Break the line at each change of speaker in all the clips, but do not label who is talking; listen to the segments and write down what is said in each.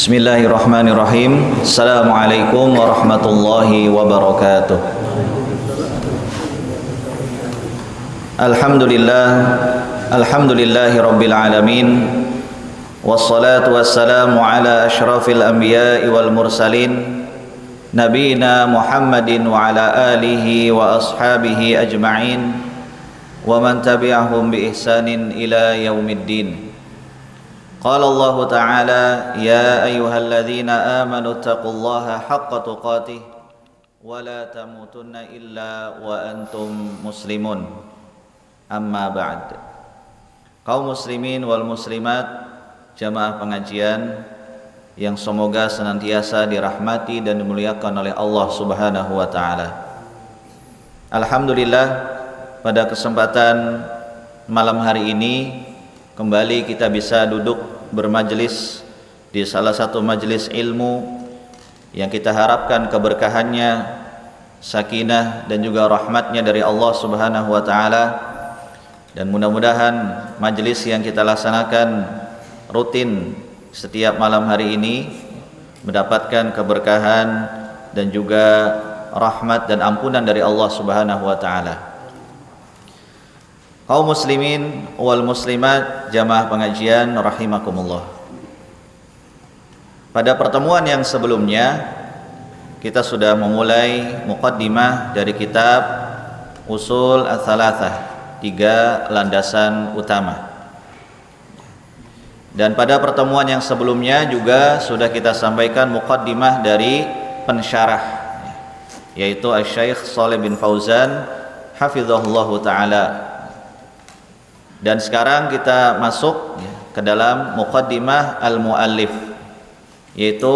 Bismillahirrahmanirrahim. Assalamualaikum warahmatullahi wabarakatuh. Alhamdulillahi rabbil alamin. Wassalatu wassalamu ala asyrafil anbiya'i wal mursalin, nabiyina Muhammadin wa ala alihi wa ashabihi ajma'in, wa man tabi'ahum bi ihsanin ila yaumiddin. Qala Allah Ta'ala, ya ayyuhalladzina amanu taqullaha haqqa tuqatih wa la tamutunna illa wa antum muslimun. Amma ba'd. Kaum muslimin wal muslimat, jamaah pengajian yang semoga senantiasa dirahmati dan dimuliakan oleh Allah Subhanahu wa taala. Alhamdulillah, pada kesempatan malam hari ini kembali kita bisa duduk bermajelis di salah satu majelis ilmu yang kita harapkan keberkahannya, sakinah dan juga rahmatnya dari Allah Subhanahu wa taala. Dan mudah-mudahan majelis yang kita laksanakan rutin setiap malam hari ini mendapatkan keberkahan dan juga rahmat dan ampunan dari Allah Subhanahu wa taala. Kaum muslimin wal muslimat, jamaah pengajian rahimakumullah. Pada pertemuan yang sebelumnya kita sudah memulai muqaddimah dari kitab Usul Ats-Tsalatsah, 3 landasan utama. Dan pada pertemuan yang sebelumnya juga sudah kita sampaikan muqaddimah dari pensyarah, yaitu Asy-Syaikh Shalih bin Fauzan hafizahullahu taala. Dan sekarang kita masuk ke dalam muqaddimah al-muallif, yaitu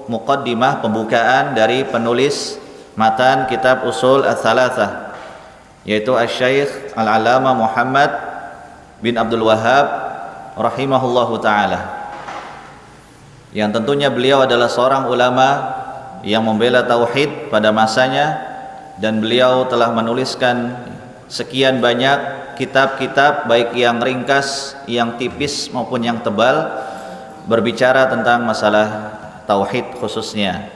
muqaddimah pembukaan dari penulis matan kitab Usul Ats-Tsalatsah, yaitu Asy-Syaikh Al-Allamah Muhammad bin Abdul Wahhab rahimahullahu taala, yang tentunya beliau adalah seorang ulama yang membela tauhid pada masanya, dan beliau telah menuliskan sekian banyak kitab-kitab, baik yang ringkas, yang tipis maupun yang tebal, berbicara tentang masalah tauhid khususnya,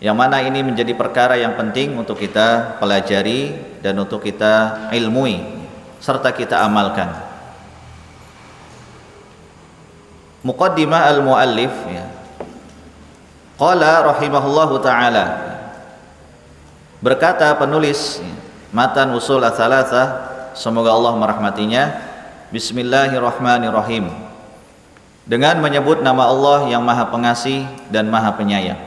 yang mana ini menjadi perkara yang penting untuk kita pelajari dan untuk kita ilmui serta kita amalkan. Muqaddimah al-muallif, ya. Qala rahimahullahu ta'ala, berkata penulis matan Usul Ats-Tsalatsah, semoga Allah merahmatinya, bismillahirrahmanirrahim, dengan menyebut nama Allah yang maha pengasih dan maha penyayang.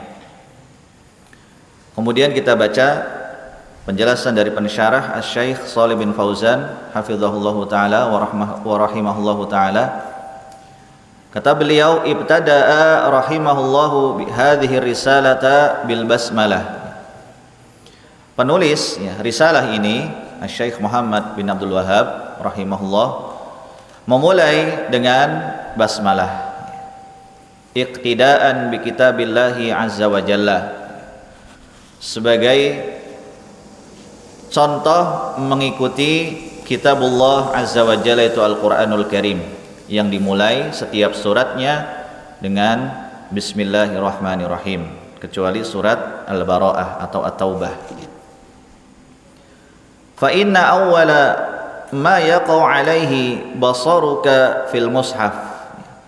Kemudian kita baca penjelasan dari pensyarah Asy-Syaikh Shalih bin Fauzan hafizahullahu taala wa rahimahullahu taala. Kata beliau, ibtada'a rahimahullahu bi hadhihi risalata bil basmalah. Penulis risalah ini, Asy-Syaikh Muhammad bin Abdul Wahhab rahimahullah, memulai dengan basmalah, iqtidaan bi kitabillahi azza wa jalla, sebagai contoh mengikuti kitabullah azza wa jalla, itu Al-Qur'anul Karim, yang dimulai setiap suratnya dengan bismillahirrahmanirrahim, kecuali surat Al-Bara'ah atau At-Taubah. Fa inna awwala ma yaqau alaihi basaruka fil mushaf,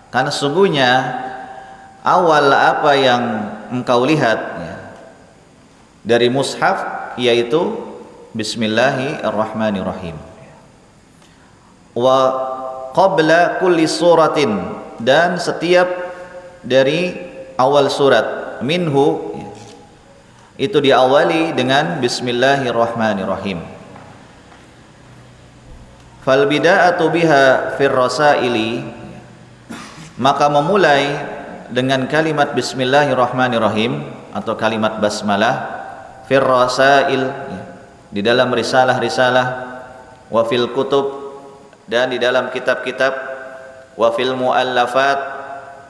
karena sesungguhnya awal apa yang engkau lihat dari mushaf yaitu bismillahirrahmanirrahim. Wa qabla kulli suratin, dan setiap dari awal surat, minhu itu diawali dengan bismillahirrahmanirrahim. Fal bida'atu biha fir rasaili, maka memulai dengan kalimat bismillahirrahmanirrahim atau kalimat basmalah fir rasail, di dalam risalah-risalah, wa fil kutub, dan di dalam kitab-kitab, wa fil muallafat,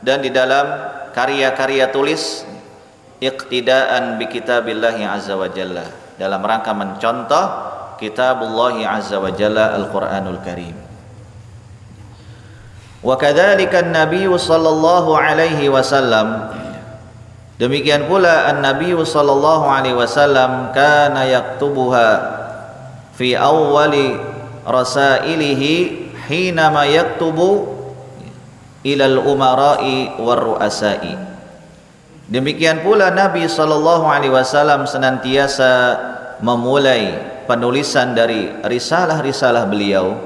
dan di dalam karya-karya tulis, iqtidaan bi kitabillahi azza wa jalla, dalam rangka mencontoh kitabullahi azza wa jalla Al-Qur'anul Karim. Wa kadzalika an-nabiy sallallahu alaihi wasallam, demikian pula an-nabiy sallallahu alaihi wasallam kana yaktubuha fi awwali rasailihi hina ma yaktubu ilal umara'i war ru'asa'i. Demikian pula Nabi sallallahu alaihi wasallam senantiasa memulai penulisan dari risalah-risalah beliau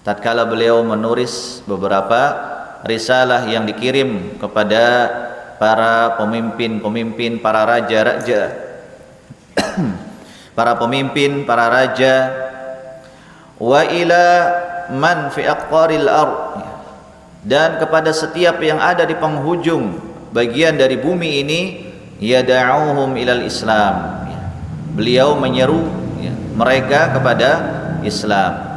tatkala beliau menulis beberapa risalah yang dikirim kepada para pemimpin-pemimpin, para raja-raja para pemimpin, para raja, wa ila man fi aqaril ardh, dan kepada setiap yang ada di penghujung bagian dari bumi ini, yada'uhum ilal Islam, beliau menyeru mereka kepada Islam.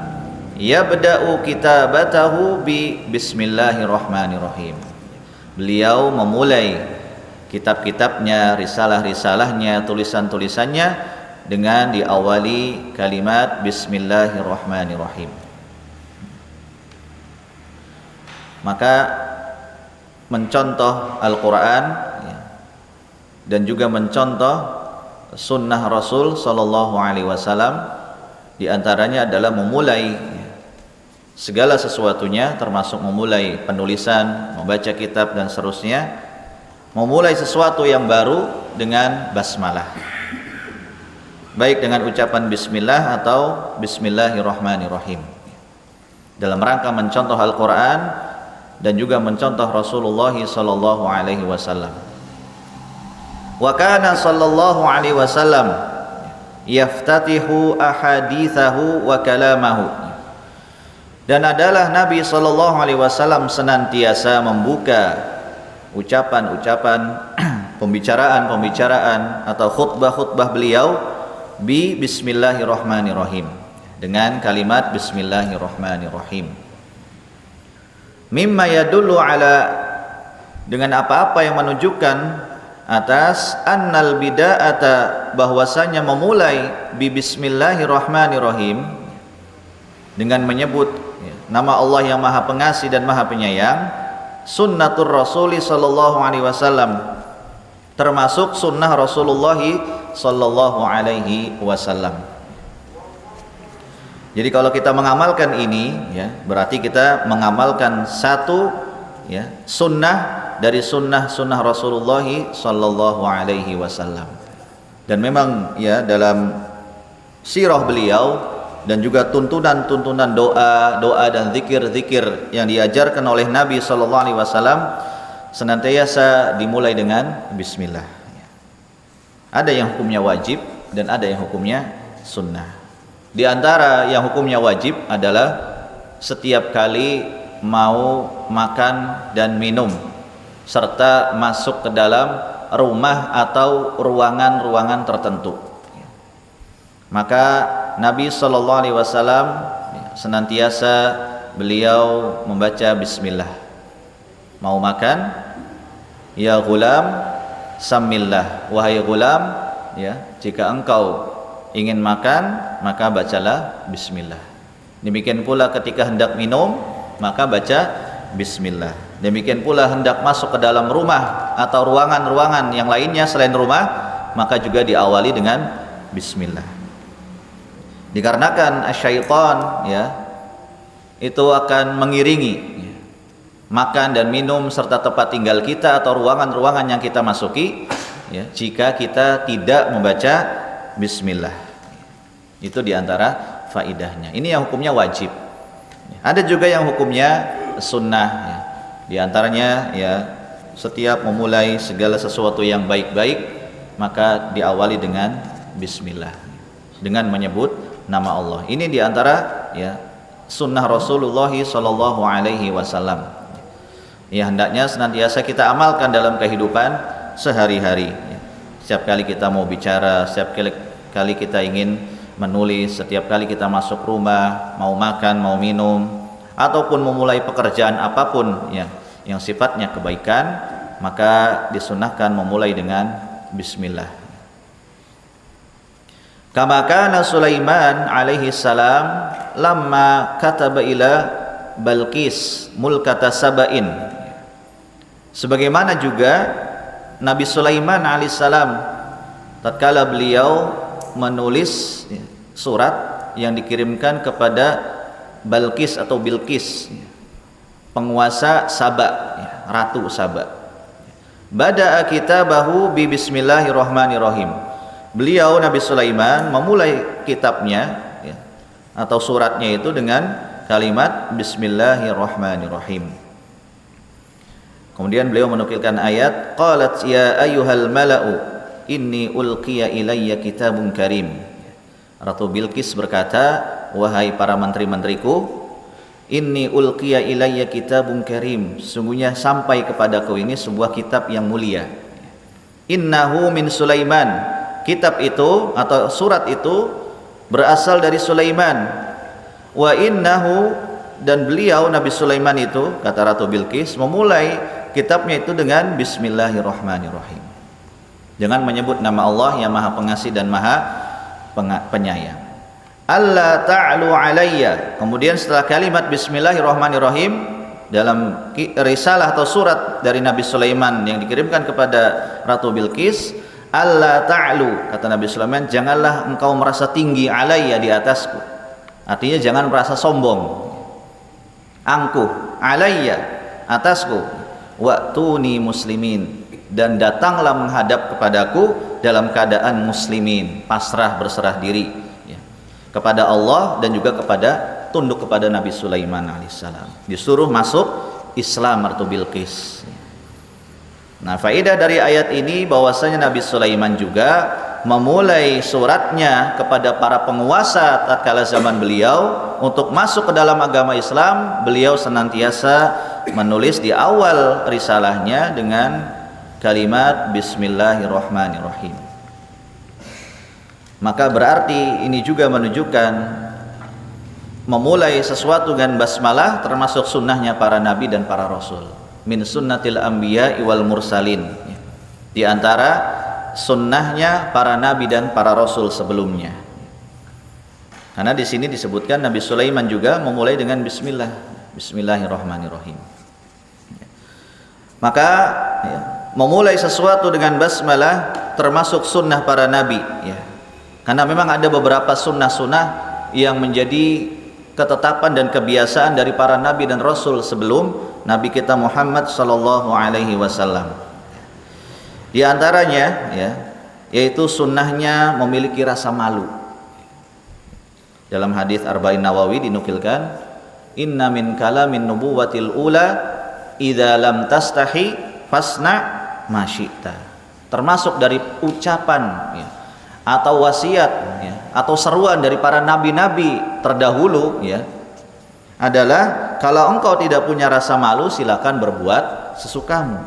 Yabda'u kitabatahu bi bismillahirrahmanirrahim, beliau memulai kitab-kitabnya, risalah-risalahnya, tulisan-tulisannya dengan diawali kalimat bismillahirrahmanirrahim. Maka mencontoh Al-Quran dan juga mencontoh sunnah Rasul sallallahu alaihi wasallam, diantaranya adalah memulai segala sesuatunya, termasuk memulai penulisan, membaca kitab dan seterusnya, memulai sesuatu yang baru dengan basmalah, baik dengan ucapan bismillah atau bismillahirrahmanirrahim, dalam rangka mencontoh Al-Quran dan juga mencontoh Rasulullah sallallahu alaihi wasallam. Wa kana sallallahu alaihi wasallam yaftatihu ahadithahu wa kalamahu, dan adalah Nabi sallallahu alaihi wasallam senantiasa membuka ucapan-ucapan, pembicaraan-pembicaraan atau khutbah-khutbah beliau bi bismillahirrahmanirrahim, dengan kalimat bismillahirrahmanirrahim. Mimma yadullu ala, dengan apa-apa yang menunjukkan atas annal bida'ata, bahwasanya memulai bi bismillahirrahmanirrahim dengan menyebut nama Allah yang Maha Pengasih dan Maha Penyayang, sunnatur Rasuli sallallahu alaihi wasallam, termasuk sunnah Rasulullah sallallahu alaihi wasallam. Jadi kalau kita mengamalkan ini, berarti kita mengamalkan satu sunnah dari sunnah-sunnah Rasulullah sallallahu alaihi wasallam. Dan memang dalam sirah beliau dan juga tuntunan-tuntunan doa dan zikir-zikir yang diajarkan oleh Nabi sallallahu alaihi wasallam senantiasa dimulai dengan bismillah. Ada yang hukumnya wajib dan ada yang hukumnya sunnah. Di antara yang hukumnya wajib adalah setiap kali mau makan dan minum serta masuk ke dalam rumah atau ruangan-ruangan tertentu, maka Nabi sallallahu alaihi wasallam senantiasa beliau membaca bismillah. Mau makan, ya gulam samillah, wahai gulam, jika engkau ingin makan maka bacalah bismillah. Demikian pula ketika hendak minum maka baca bismillah. Demikian pula hendak masuk ke dalam rumah atau ruangan-ruangan yang lainnya selain rumah, maka juga diawali dengan bismillah. Dikarenakan syaitan itu akan mengiringi makan dan minum serta tempat tinggal kita atau ruangan-ruangan yang kita masuki jika kita tidak membaca bismillah. Itu diantara faidahnya. Ini yang hukumnya wajib. Ada juga yang hukumnya sunnah. Di antaranya setiap memulai segala sesuatu yang baik-baik maka diawali dengan bismillah, dengan menyebut nama Allah. Ini diantara ya sunnah Rasulullah sallallahu alaihi wasallam. Ya, hendaknya senantiasa kita amalkan dalam kehidupan sehari-hari. Setiap kali kita mau bicara, setiap kali kita ingin menulis, setiap kali kita masuk rumah, mau makan, mau minum, ataupun memulai pekerjaan apapun ya yang sifatnya kebaikan, maka disunahkan memulai dengan bismillah. Kama kana Sulaiman alaihi salam lamma kataba ila Balqis mulkata Saba'in. Sebagaimana juga Nabi Sulaiman alaihissalam tatkala beliau menulis surat yang dikirimkan kepada Balqis atau Bilqis, penguasa Saba, ratu Saba. Bada'a kitabahu bi bismillahirrahmanirrahim. Beliau Nabi Sulaiman memulai kitabnya atau suratnya itu dengan kalimat bismillahirrahmanirrahim. Kemudian beliau menukilkan ayat, qalat ya ayyuhal mala'u inni ulqiya ilayya kitabun karim. Ratu Bilqis berkata, wahai para menteri-menteriku, inni ulqiya ilayya kitabun karim, sungguhnya sampai kepadaku ini sebuah kitab yang mulia. Innahu min Sulaiman, kitab itu atau surat itu berasal dari Sulaiman. Wa innahu, dan beliau Nabi Sulaiman itu, kata Ratu Bilqis, memulai kitabnya itu dengan bismillahirrahmanirrahim, dengan menyebut nama Allah yang Maha Pengasih dan Maha Penyayang. Alla ta'lu alayya. Kemudian setelah kalimat bismillahirrahmanirrahim dalam risalah atau surat dari Nabi Sulaiman yang dikirimkan kepada Ratu Bilqis, alla ta'lu, kata Nabi Sulaiman, janganlah engkau merasa tinggi alayya, di atasku. Artinya jangan merasa sombong, angkuh, alayya, atasku. Wa'tuni muslimin, dan datanglah menghadap kepadaku dalam keadaan muslimin, pasrah berserah diri ya, kepada Allah dan juga tunduk kepada Nabi Sulaiman alaihissalam. Disuruh masuk Islam Ratu Bilqis. Nah, faedah dari ayat ini bahwasanya Nabi Sulaiman juga memulai suratnya kepada para penguasa tatkala zaman beliau untuk masuk ke dalam agama Islam. Beliau senantiasa menulis di awal risalahnya dengan kalimat bismillahirrahmanirrahim. Maka berarti ini juga menunjukkan memulai sesuatu dengan basmalah termasuk sunnahnya para nabi dan para rasul. Min sunnatil anbiya wal mursalin, di antara sunnahnya para nabi dan para rasul sebelumnya. Karena di sini disebutkan Nabi Sulaiman juga memulai dengan bismillahirrahmanirrahim. Maka memulai sesuatu dengan basmalah termasuk sunnah para nabi ya. Karena memang ada beberapa sunnah-sunnah yang menjadi ketetapan dan kebiasaan dari para nabi dan rasul sebelum Nabi kita Muhammad sallallahu alaihi wasallam. Di antaranya ya, yaitu sunnahnya memiliki rasa malu. Dalam hadis Arba'in Nawawi dinukilkan, inna min kalamin nubuwatil ula idza lam tastahi fasna ma syi'ta. Termasuk dari ucapan ya, atau wasiat ya, atau seruan dari para nabi-nabi terdahulu ya, adalah kalau engkau tidak punya rasa malu silakan berbuat sesukamu.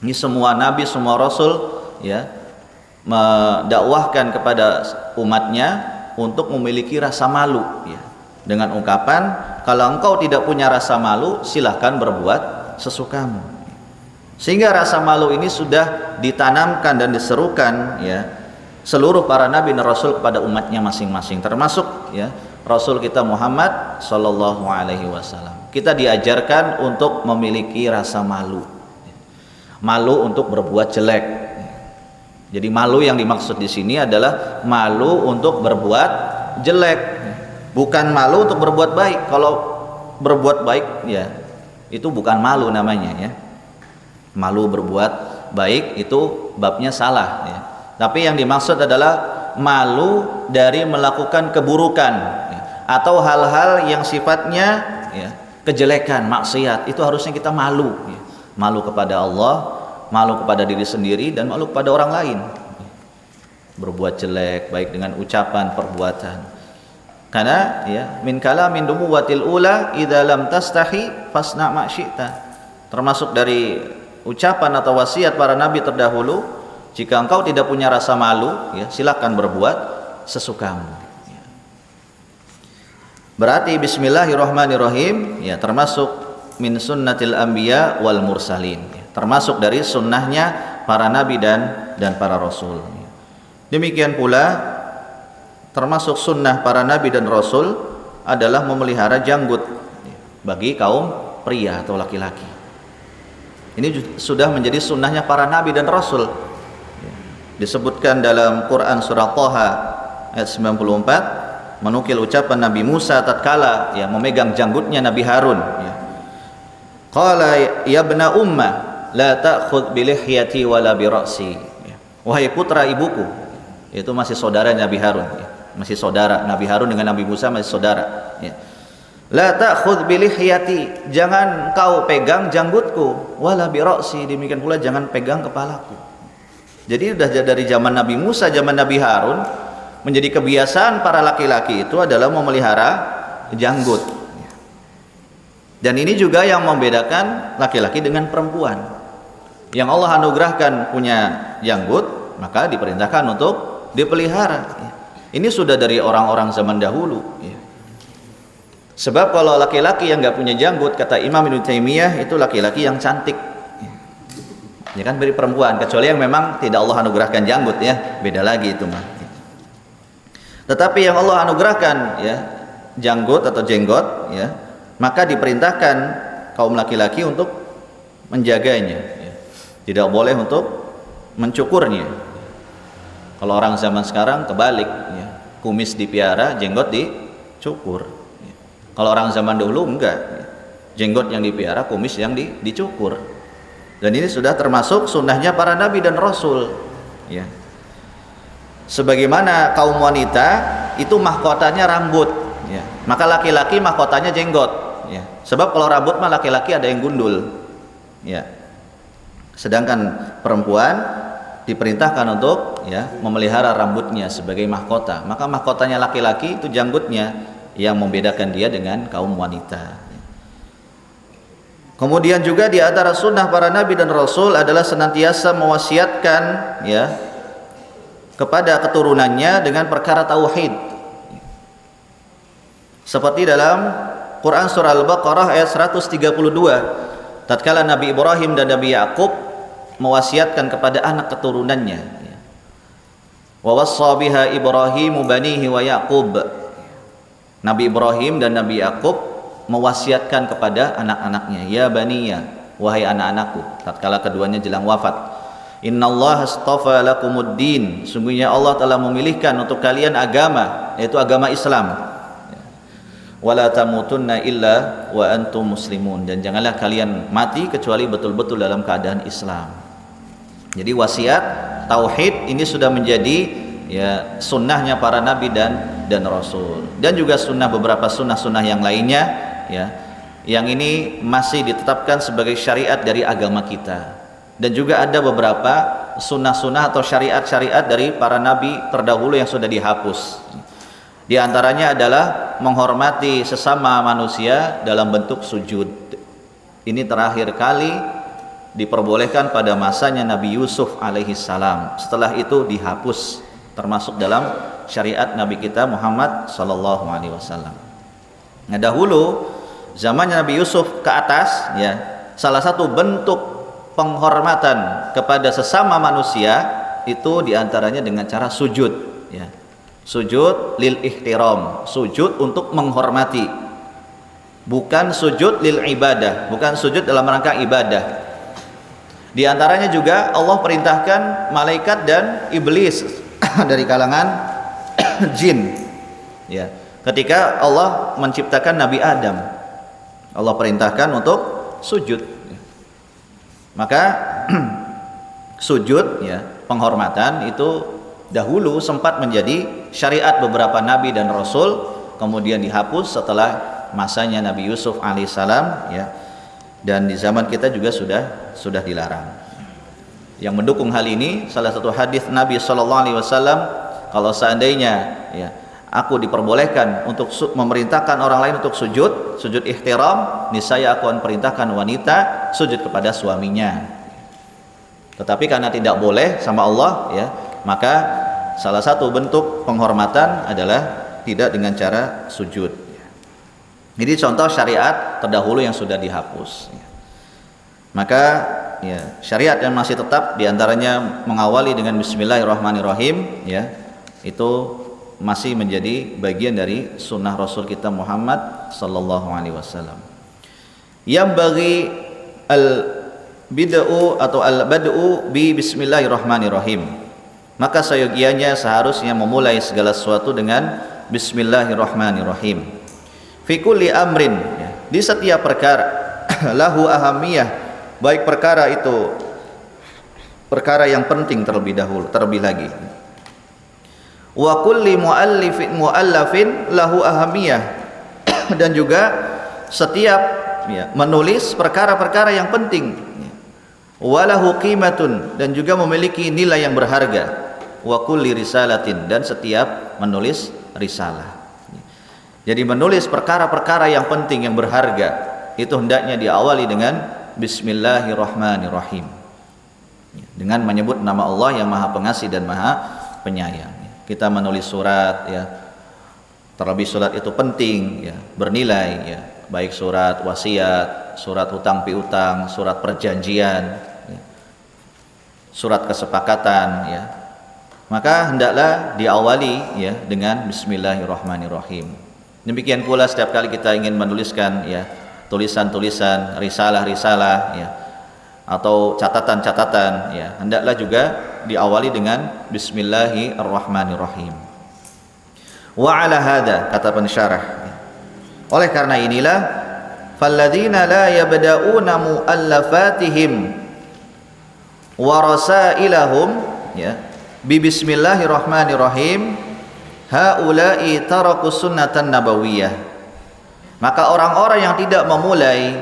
Ini semua nabi, semua rasul ya mendakwahkan kepada umatnya untuk memiliki rasa malu ya, dengan ungkapan kalau engkau tidak punya rasa malu silakan berbuat sesukamu. Sehingga rasa malu ini sudah ditanamkan dan diserukan ya seluruh para nabi dan rasul kepada umatnya masing-masing, termasuk ya Rasul kita Muhammad sallallahu alaihi wasallam. Kita diajarkan untuk memiliki rasa malu. Malu untuk berbuat jelek. Jadi malu yang dimaksud di sini adalah malu untuk berbuat jelek, bukan malu untuk berbuat baik. Kalau berbuat baik ya itu bukan malu namanya ya. Malu berbuat baik itu babnya salah ya. Tapi yang dimaksud adalah malu dari melakukan keburukan ya, atau hal-hal yang sifatnya ya, kejelekan, maksiat, itu harusnya kita malu ya. Malu kepada Allah, malu kepada diri sendiri dan malu kepada orang lain. Berbuat jelek baik dengan ucapan, perbuatan. Karena ya min kalamin nubuwatil ula idza lam tastahi fasna ma syi'ta. Termasuk dari ucapan atau wasiat para nabi terdahulu, jika engkau tidak punya rasa malu, ya silakan berbuat sesukamu. Berarti bismillahirrahmanirrahim ya termasuk min sunnatil anbiya wal mursalin, ya, termasuk dari sunnahnya para nabi dan para rasul. Demikian pula termasuk sunnah para nabi dan rasul adalah memelihara janggut bagi kaum pria atau laki-laki. Ini sudah menjadi sunnahnya para nabi dan rasul. Disebutkan dalam Quran surah Thaha ayat 94, menukil ucapan Nabi Musa tatkala ya memegang janggutnya Nabi Harun, ya. Qala ya ibna umma la ta'khudh bi lihyati wala bi ra'si. Wahai putra ibuku, itu masih saudara Nabi Harun, ya. Masih saudara Nabi Harun dengan Nabi Musa masih saudara, ya. La ta'khudh bi lihyati, jangan kau pegang janggutku, wala bi ra'si, demikian pula jangan pegang kepalaku. Jadi sudah dari zaman Nabi Musa, zaman Nabi Harun, menjadi kebiasaan para laki-laki itu adalah memelihara janggut. Dan ini juga yang membedakan laki-laki dengan perempuan. Yang Allah anugerahkan punya janggut, maka diperintahkan untuk dipelihara. Ini sudah dari orang-orang zaman dahulu. Sebab kalau laki-laki yang nggak punya janggut, kata Imam Ibnu Taimiyah, itu laki-laki yang cantik. Ya kan, beri perempuan, kecuali yang memang tidak Allah anugerahkan janggut, ya beda lagi itu mah. Tetapi yang Allah anugerahkan ya janggut atau jenggot, ya maka diperintahkan kaum laki-laki untuk menjaganya, ya. Tidak boleh untuk mencukurnya. Kalau orang zaman sekarang kebalik, ya. Kumis dipiara, jenggot dicukur, ya. Kalau orang zaman dahulu enggak, ya. Jenggot yang dipiara, kumis yang dicukur. Dan ini sudah termasuk sunnahnya para nabi dan rasul, ya. Sebagaimana kaum wanita itu mahkotanya rambut, ya. Maka laki-laki mahkotanya jenggot, ya. Sebab kalau rambut mah laki-laki ada yang gundul, ya. Sedangkan perempuan diperintahkan untuk ya memelihara rambutnya sebagai mahkota. Maka mahkotanya laki-laki itu janggutnya yang membedakan dia dengan kaum wanita. Kemudian juga di antara sunnah para nabi dan rasul adalah senantiasa mewasiatkan ya kepada keturunannya dengan perkara tauhid. Seperti dalam Quran surah Al-Baqarah ayat 132, tatkala Nabi Ibrahim dan Nabi Yakub mewasiatkan kepada anak keturunannya. Wa wassa biha Ibrahimu banihi wa Yaqub. Nabi Ibrahim dan Nabi Yakub mewasiatkan kepada anak-anaknya, ya baniya, wahai anak-anakku, tatkala keduanya jelang wafat. Innallaha astafa lakumuddin, sungguhnya Allah telah memilihkan untuk kalian agama, yaitu agama Islam. Wala tamutunna illa wa antum muslimun, dan janganlah kalian mati kecuali betul-betul dalam keadaan Islam. Jadi wasiat tauhid ini sudah menjadi ya sunnahnya para nabi dan rasul, dan juga sunnah beberapa sunnah-sunnah yang lainnya, ya, yang ini masih ditetapkan sebagai syariat dari agama kita. Dan juga ada beberapa sunnah-sunnah atau syariat-syariat dari para nabi terdahulu yang sudah dihapus. Di antaranya adalah menghormati sesama manusia dalam bentuk sujud. Ini terakhir kali diperbolehkan pada masanya Nabi Yusuf alaihi salam. Setelah itu dihapus, termasuk dalam syariat Nabi kita Muhammad sallallahu alaihi wasallam. Nah, dahulu zamannya Nabi Yusuf ke atas, ya, salah satu bentuk penghormatan kepada sesama manusia itu diantaranya dengan cara sujud, ya. Sujud lil ihtiram, sujud untuk menghormati, bukan sujud lil ibadah, bukan sujud dalam rangka ibadah. Di antaranya juga Allah perintahkan malaikat dan iblis dari kalangan jin, ya. Ketika Allah menciptakan Nabi Adam, Allah perintahkan untuk sujud. Maka sujud, ya, penghormatan itu dahulu sempat menjadi syariat beberapa nabi dan rasul, kemudian dihapus setelah masanya Nabi Yusuf alaihissalam, ya. Dan di zaman kita juga sudah dilarang. Yang mendukung hal ini salah satu hadis Nabi sallallahu alaihi wasallam, kalau seandainya ya aku diperbolehkan untuk memerintahkan orang lain untuk sujud ihtiram, niscaya aku akan perintahkan wanita sujud kepada suaminya. Tetapi karena tidak boleh sama Allah ya, maka salah satu bentuk penghormatan adalah tidak dengan cara sujud. Jadi contoh syariat terdahulu yang sudah dihapus. Maka ya, syariat yang masih tetap diantaranya mengawali dengan Bismillahirrahmanirrahim ya, itu masih menjadi bagian dari sunnah Rasul kita Muhammad sallallahu alaihi wasallam. Yang bagi al-bid'u atau al-bad'u bi Bismillahirrahmanirrahim. Maka seyogianya seharusnya memulai segala sesuatu dengan Bismillahirrahmanirrahim. Fi kulli amrin, ya, di setiap perkara lahu ahamiyah, baik perkara itu perkara yang penting terlebih lagi. Wa kulli muallafin lahu ahamiyah, dan juga setiap ya, menulis perkara-perkara yang penting, walahu qimatun, dan juga memiliki nilai yang berharga, wa kulli risalatin, dan setiap menulis risalah. Jadi menulis perkara-perkara yang penting yang berharga itu hendaknya diawali dengan Bismillahirrahmanirrahim, dengan menyebut nama Allah yang Maha Pengasih dan Maha Penyayang. Kita menulis surat ya, terlebih surat itu penting ya, bernilai ya, baik surat wasiat, surat hutang piutang, surat perjanjian ya, surat kesepakatan ya, maka hendaklah diawali ya dengan Bismillahirrahmanirrahim. Demikian pula setiap kali kita ingin menuliskan ya tulisan-tulisan, risalah-risalah ya, atau catatan-catatan ya, hendaklah juga diawali dengan Bismillahirrahmanirrahim. Wa ala hada, kata pensyarah, oleh karena inilah falladzina la yabda'una muallafatihim wa rasailahum ya bi Bismillahirrahmanirrahim haula'i taraku sunnatan nabawiyah. Maka orang-orang yang tidak memulai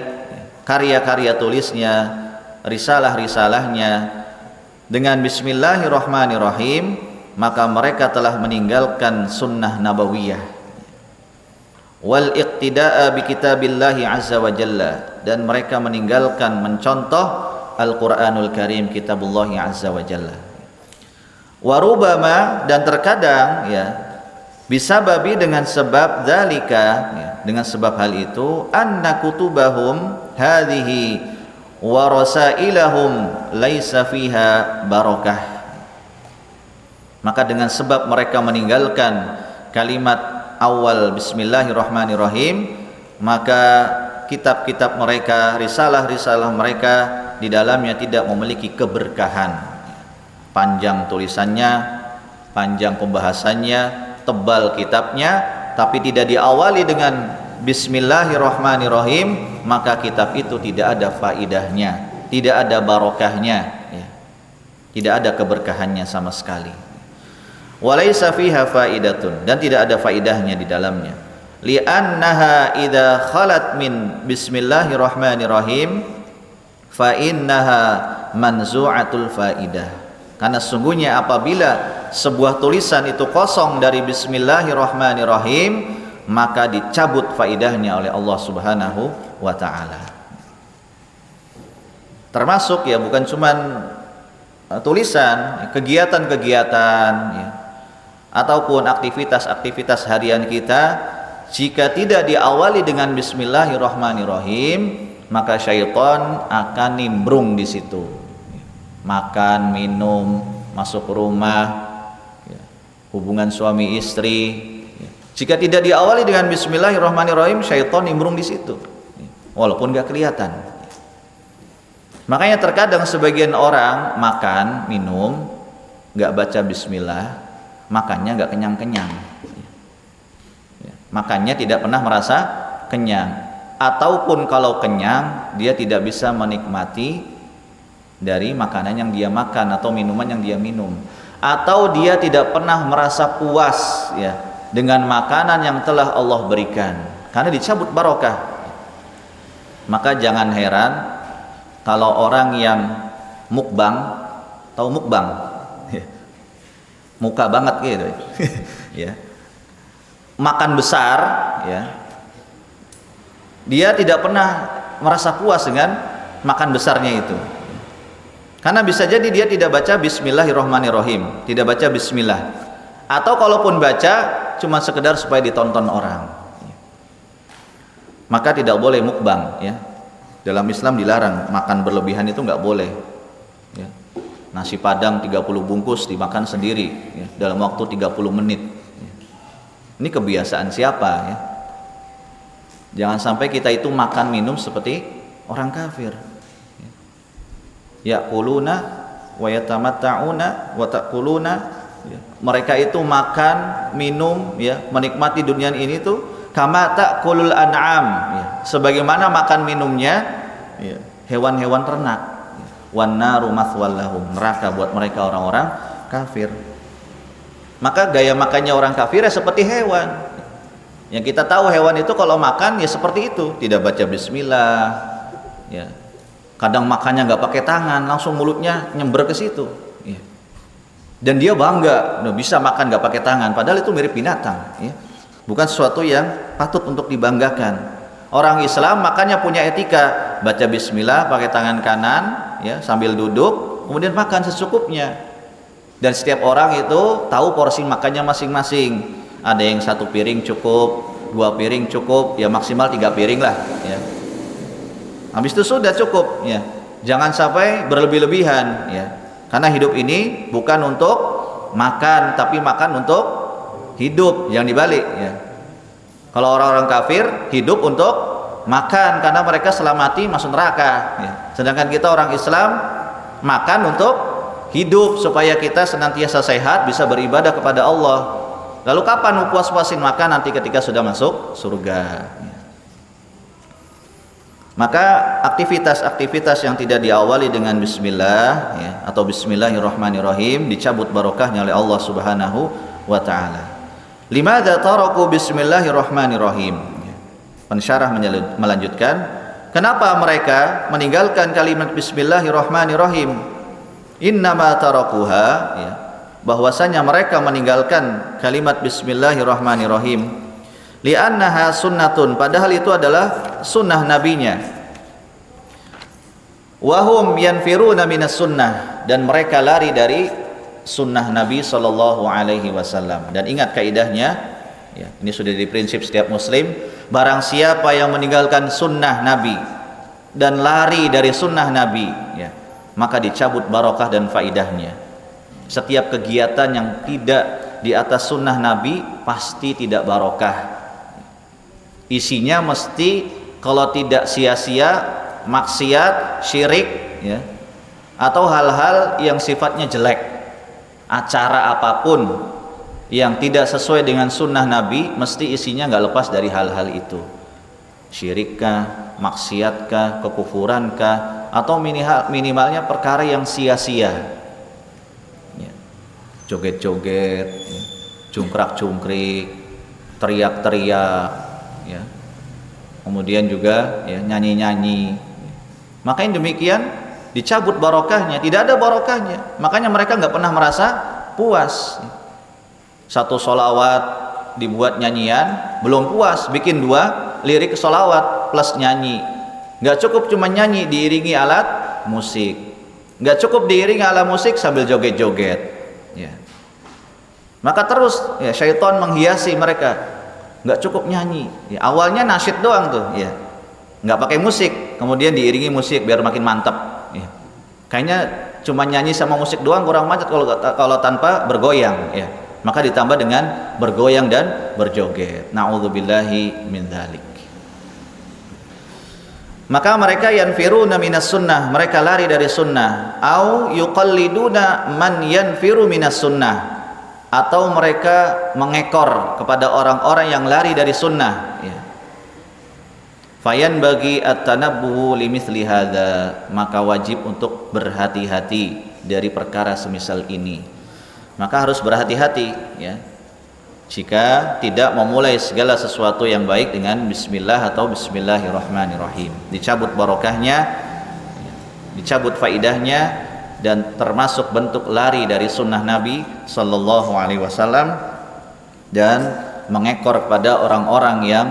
karya-karya tulisnya, risalah-risalahnya dengan Bismillahirrahmanirrahim, maka mereka telah meninggalkan sunnah nabawiyah. Wal iqtida'a bi kitabillahi azza wa jalla, dan mereka meninggalkan mencontoh Al-Qur'anul Karim, kitabullahi azza wa jalla. Warubama, dan terkadang ya bisababi, dengan sebab dzalika ya, dengan sebab hal itu, anna kutubahum hadhihi wa rasailahum laisa fiha barakah. Maka dengan sebab mereka meninggalkan kalimat awal Bismillahirrahmanirrahim, maka kitab-kitab mereka, risalah-risalah mereka di dalamnya tidak memiliki keberkahan. Panjang tulisannya, panjang pembahasannya, tebal kitabnya, tapi tidak diawali dengan Bismillahirrahmanirrahim, maka kitab itu tidak ada faidahnya, tidak ada barokahnya ya. Tidak ada keberkahannya sama sekali. Walaysa fiha faidatun, dan tidak ada faidahnya di dalamnya. Li'annaha idza khalat min Bismillahirrahmanirrahim fa innaha manzu'atul faidah. Karena sungguhnya apabila sebuah tulisan itu kosong dari Bismillahirrahmanirrahim, maka dicabut faidahnya oleh Allah Subhanahu wa ta'ala. Termasuk ya, bukan cuman tulisan, kegiatan-kegiatan ya, ataupun aktivitas-aktivitas harian kita, jika tidak diawali dengan Bismillahirrahmanirrahim, maka syaitan akan nimbrung di situ. Makan, minum, masuk rumah, hubungan suami istri, jika tidak diawali dengan Bismillahirrahmanirrahim, syaitan nimbrung di situ, walaupun gak kelihatan. Makanya terkadang sebagian orang makan, minum, gak baca Bismillah, makannya gak kenyang-kenyang, makannya tidak pernah merasa kenyang, ataupun kalau kenyang dia tidak bisa menikmati dari makanan yang dia makan atau minuman yang dia minum, atau dia tidak pernah merasa puas ya dengan makanan yang telah Allah berikan, karena dicabut barokah. Maka jangan heran kalau orang yang mukbang tahu mukbang? Muka banget gitu. Ya. Makan besar, ya. Dia tidak pernah merasa puas dengan makan besarnya itu. Karena bisa jadi dia tidak baca bismillahirrahmanirrahim, tidak baca bismillah. Atau kalaupun baca cuma sekedar supaya ditonton orang. Maka tidak boleh mukbang, ya. Dalam Islam dilarang, makan berlebihan itu nggak boleh. Ya. Nasi padang 30 bungkus dimakan sendiri, ya, dalam waktu 30 menit. Ya. Ini kebiasaan siapa, ya? Jangan sampai kita itu makan minum seperti orang kafir. Ya'kuluna wa yatamatta'una wa ta'kuluna, ya. Mereka itu makan, minum, ya, menikmati dunia ini tuh kama ta'kulul an'am, ya. Sebagaimana makan minumnya, ya, hewan-hewan ternak. Wan naru mathwal lahum, neraka buat mereka orang-orang kafir. Maka gaya makannya orang kafir ya seperti hewan. Yang kita tahu hewan itu kalau makan ya seperti itu, tidak baca bismillah, ya. Kadang makannya nggak pakai tangan, langsung mulutnya nyember ke situ, ya. Dan dia bangga, bisa makan nggak pakai tangan, padahal itu mirip binatang, ya. Bukan sesuatu yang patut untuk dibanggakan. Orang Islam makanya punya etika, baca bismillah pakai tangan kanan, ya, sambil duduk, kemudian makan secukupnya. Dan setiap orang itu tahu porsi makannya masing-masing. Ada yang 1 piring cukup, 2 piring cukup, ya maksimal 3 piring lah, ya. Habis itu sudah cukup, ya. Jangan sampai berlebih-lebihan, ya. Karena hidup ini bukan untuk makan, tapi makan untuk hidup, yang dibalik, ya. Kalau orang-orang kafir hidup untuk makan karena mereka setelah mati masuk neraka, ya. Sedangkan kita orang Islam makan untuk hidup supaya kita senantiasa sehat, bisa beribadah kepada Allah. Lalu kapan puas-puasin makan? Nanti ketika sudah masuk surga, ya. Maka aktivitas-aktivitas yang tidak diawali dengan bismillah, ya, atau bismillahirrahmanirrahim dicabut barokahnya oleh Allah Subhanahu wa taala. Limadza taraku bismillahirrahmanirrahim? Pensyarah melanjutkan, kenapa mereka meninggalkan kalimat bismillahirrahmanirrahim? Innama tarakuha, ya, bahwasanya mereka meninggalkan kalimat bismillahirrahmanirrahim li'annaha sunnatun, padahal itu adalah sunnah nabinya. Wahum yanfiruna minas sunnah, dan mereka lari dari sunnah Nabi sallallahu alaihi wasallam. Dan ingat kaidahnya, ya, ini sudah jadi prinsip setiap muslim, barang siapa yang meninggalkan sunnah Nabi dan lari dari sunnah Nabi, ya, maka dicabut barokah dan faidahnya. Setiap kegiatan yang tidak di atas sunnah Nabi pasti tidak barokah. Isinya mesti kalau tidak sia-sia, maksiat, syirik, ya, atau hal-hal yang sifatnya jelek. Acara apapun yang tidak sesuai dengan sunnah Nabi mesti isinya nggak lepas dari hal-hal itu. Syirikkah, maksiatkah, kekufurankah, atau minimalnya perkara yang sia-sia, ya. Joget-joget, ya, jungkrak-jungkrik, teriak-teriak, ya. Kemudian juga, ya, nyanyi-nyanyi. Maka yang demikian dicabut barokahnya, tidak ada barokahnya. Makanya mereka nggak pernah merasa puas. Satu sholawat dibuat nyanyian, belum puas, bikin 2 lirik sholawat plus nyanyi. Nggak cukup cuma nyanyi diiringi alat musik, nggak cukup diiringi alat musik sambil joget-joget, ya. Maka terus, ya, syaitan menghiasi mereka. Nggak cukup nyanyi, ya, awalnya nasyid doang tuh, ya, nggak pakai musik, kemudian diiringi musik biar makin mantap, ya. Kayaknya cuma nyanyi sama musik doang kurang mantap kalau tanpa bergoyang, ya. Maka ditambah dengan bergoyang dan berjoget. Na'udzubillahi min dzalik. Maka mereka yanfiruna minas sunnah, mereka lari dari sunnah, au yuqalliduna man yanfiru minas sunnah, atau mereka mengekor kepada orang-orang yang lari dari sunnah, ya. Fayan bagi at-tanabbuhu limithli hadza, maka wajib untuk berhati-hati dari perkara semisal ini. Maka harus berhati-hati, ya, jika tidak memulai segala sesuatu yang baik dengan bismillah atau bismillahirrahmanirrahim. Dicabut barokahnya, dicabut faidahnya, dan termasuk bentuk lari dari sunnah Nabi sallallahu alaihi wasallam dan mengekor kepada orang-orang yang